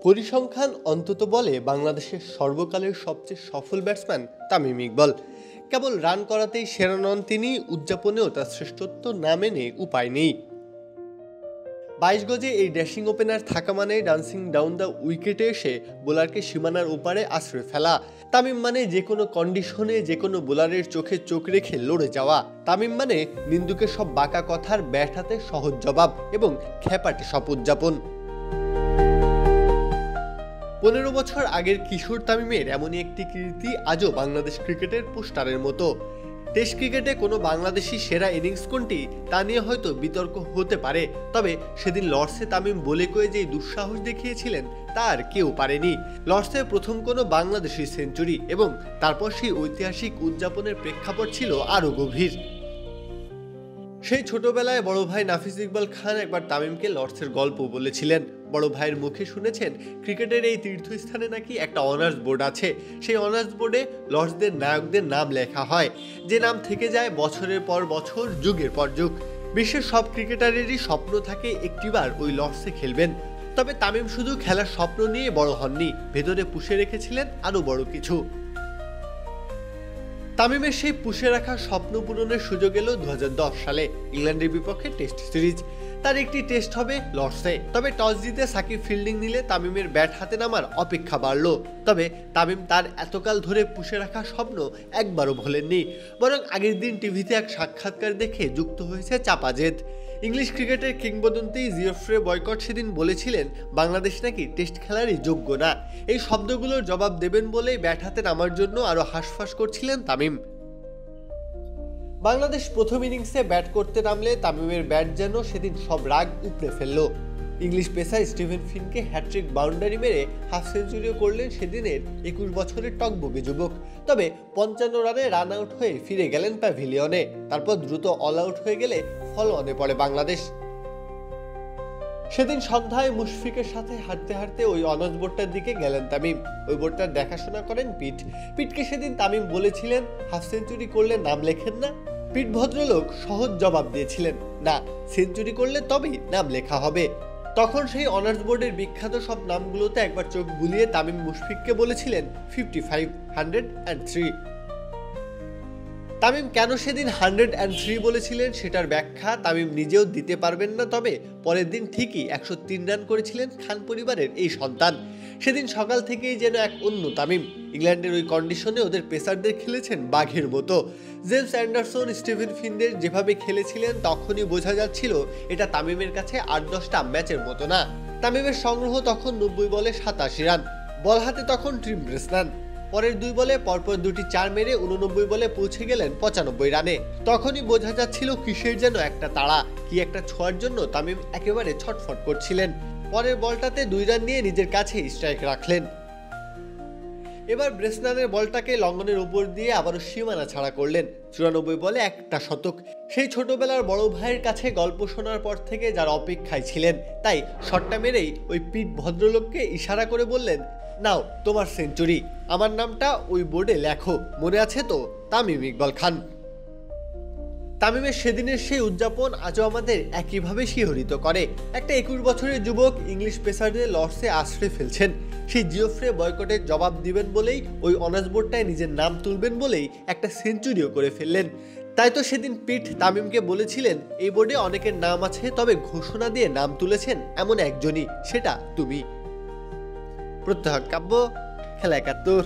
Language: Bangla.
পরিসংখ্যান অন্তত বলে বাংলাদেশের সর্বকালের সবচেয়ে সফল ব্যাটসম্যান তামিম ইকবাল। কেবল রান করাতেই সেরা নন তিনি, উদযাপনেও তার শ্রেষ্ঠত্ব না মেনে উপায় নেই। 22 গজে এই ড্যাশিং ওপেনার থাকা মানে ডান্সিং ডাউন দ্য উইকেটে এসে বোলারকে সীমানার ওপারে আশ্রয় ফেলা। তামিম মানে যে কোনো কন্ডিশনে যে কোনো বোলারের চোখে চোখ রেখে লড়ে যাওয়া। তামিম মানে নিন্দুকের সব বাঁকা কথার ব্যাট হাতে সহজ জবাব এবং খেপাটে সব উদযাপন। 15 বছর আগের কিশোর তামিমের এমনই একটি কীর্তি আজও বাংলাদেশ ক্রিকেটের পোস্টারের মতো। টেস্ট ক্রিকেটে কোনো বাংলাদেশি সেরা ইনিংস কোনটি তা নিয়ে হয়তো বিতর্ক হতে পারে, তবে সেদিন লর্ডসে তামিম বলে কয়ে যেই দুঃসাহস দেখিয়েছিলেন তা আর কেউ পারেনি। লর্ডসে প্রথম কোনো বাংলাদেশি সেঞ্চুরি এবং তারপর সেই ঐতিহাসিক উদযাপনের প্রেক্ষাপট ছিল আরও গভীর। সেই ছোটবেলায় বড় ভাই নাফিস ইকবাল খান একবার তামিমকে লর্ডসের গল্প বলেছিলেন। বড় ভাইয়ের মুখে শুনেছেন ক্রিকেটের এই তীর্থস্থানে নাকি একটা অনার্স বোর্ড আছে, সেই অনার্স বোর্ডে লর্ডসদের নায়কদের নাম লেখা হয়, যে নাম থেকে যায় বছরের পর বছর, যুগের পর যুগ। বিশ্বের সব ক্রিকেটারেরই স্বপ্ন থাকে একটিবার ওই লর্ডসে খেলবেন, তবে তামিম শুধু খেলার স্বপ্ন নিয়ে বড় হননি, ভেতরে পুষে রেখেছিলেন আরও বড় কিছু। তামিমের সেই পুষে রাখা স্বপ্ন পূরণের সুযোগ এলো 2010 সালে ইংল্যান্ডের বিপক্ষে টেস্ট সিরিজ। তার একটি টেস্ট হবে লর্ডসে, তবে টস জিতে সাকিব ফিল্ডিং নিলে তামিমের ব্যাট হাতে নামার অপেক্ষা বাড়ল। তবে তামিম তার এতকাল ধরে পুষে রাখা স্বপ্ন একবারও ভোলেননি, বরং আগের দিন টিভিতে এক সাক্ষাৎকার দেখে যুক্ত হয়েছে চাপা জেদ। ইংলিশ ক্রিকেটের কিংবদন্তি জিওফ্রে বয়কট সেদিন বলেছিলেন বাংলাদেশ নাকি টেস্ট খেলারই যোগ্য না। এই শব্দগুলোর জবাব দেবেন বলেই ব্যাট হাতে নামার জন্য আরও হাঁসফাঁস করছিলেন তামিম। বাংলাদেশ প্রথম ইনিংসে ব্যাট করতে নামলে তামিমের ব্যাট যেন সেদিন সব রাগ উপড়ে ফেলল। ইংলিশ পেসার স্টিভেন ফিনকে হ্যাট্রিক বাউন্ডারি মেরে হাফ সেঞ্চুরিও করলেন সেদিনের 21 বছরের টকবগে যুবক। তবে 55 রানে রান আউট হয়ে ফিরে গেলেন প্যাভিলিয়নে, তারপর দ্রুত অল আউট হয়ে গেলে ফলো অনে পড়ে বাংলাদেশ। সেদিন সন্ধ্যায় মুশফিকের সাথে হাঁটতে হাঁটতে ওই অনার্স বোর্ডটার দিকে গেলেন তামিম। ওই বোর্ডটার দেখাশোনা করেন পিটকে সেদিন তামিম বলেছিলেন হাফ সেঞ্চুরি করলে নাম লেখেন না? পিট ভদ্রলোক সহজ জবাব দিয়েছিলেন, না, সেঞ্চুরি করলে তবেই নাম লেখা হবে। তখন সেই অনার্স বোর্ডের বিখ্যাত সব নামগুলোতে একবার চোখ বুলিয়ে তামিম মুশফিককে বলেছিলেন 55, 100 and 3। তামিম কেন সেদিন 103 বলেছিলেন সেটার ব্যাখ্যা তামিম নিজেও দিতে পারবেন না, তবে পরের দিন ঠিকই 103 রান করেছিলেন খান পরিবারের এই সন্তান। সেদিন সকাল থেকেই যেন এক অন্য তামিম। ইংল্যান্ডের ওই কন্ডিশনে ওদের পেসারদের খেলেছেন বাঘের মতো। জেমস অ্যান্ডারসন, স্টিভেন ফিনদের যেভাবে খেলেছিলেন তখনই বোঝা যাচ্ছিল এটা তামিমের কাছে 8-10টা ম্যাচের মতো না। তামিমের সংগ্রহ তখন 90 বলে 87 রান, বল হাতে তখন টিম ব্রেসনান। পরের 2 বলে পরপর 2টি 4 মেরে 89 বলে পৌঁছে গেলেন 95 রানে। তখনই বোঝা যাচ্ছিল কিসের যেন একটা তাড়া, কি একটা ছোঁয়ার জন্য তামিম একেবারে ছটফট করছিলেন। পরের বলটাতে 2 রান নিয়ে নিজের কাছে স্ট্রাইক রাখলেন। এবার ব্রেসনানের বলটাকে লঙ্ঘনের উপর দিয়ে আবারও সীমানা ছাড়া করলেন। 94 বলে একটা শতক। সেই ছোটবেলার বড় ভাইয়ের কাছে গল্প শোনার পর থেকে যার অপেক্ষায় ছিলেন, তাই শটটা মেরেই ওই পিট ভদ্রলোককে ইশারা করে বললেন, নাও তোমার সেঞ্চুরি, আমার নামটা ওই বোর্ডে লেখো, মনে আছে তো? তামিম ইকবাল খান। তামিমের সেদিনের সেই উদযাপন আজও আমাদের একইভাবে শিহরিত করে। একটা 21 বছরের যুবক ইংলিশ পেসারদের লর্ডসে আশ্রয় ফেলছেন, সেই জিওফ্রে বয়কটের জবাব দিবেন বলেই, ওই অনার্স বোর্ডটায় নিজের নাম তুলবেন বলেই একটা সেঞ্চুরিও করে ফেললেন। তাই তো সেদিন পিট তামিমকে বলেছিলেন এই বোর্ডে অনেকের নাম আছে, তবে ঘোষণা দিয়ে নাম তুলেছেন এমন একজনই, সেটা তুমি। প্রত্যহ কাব্য, খেলা 71।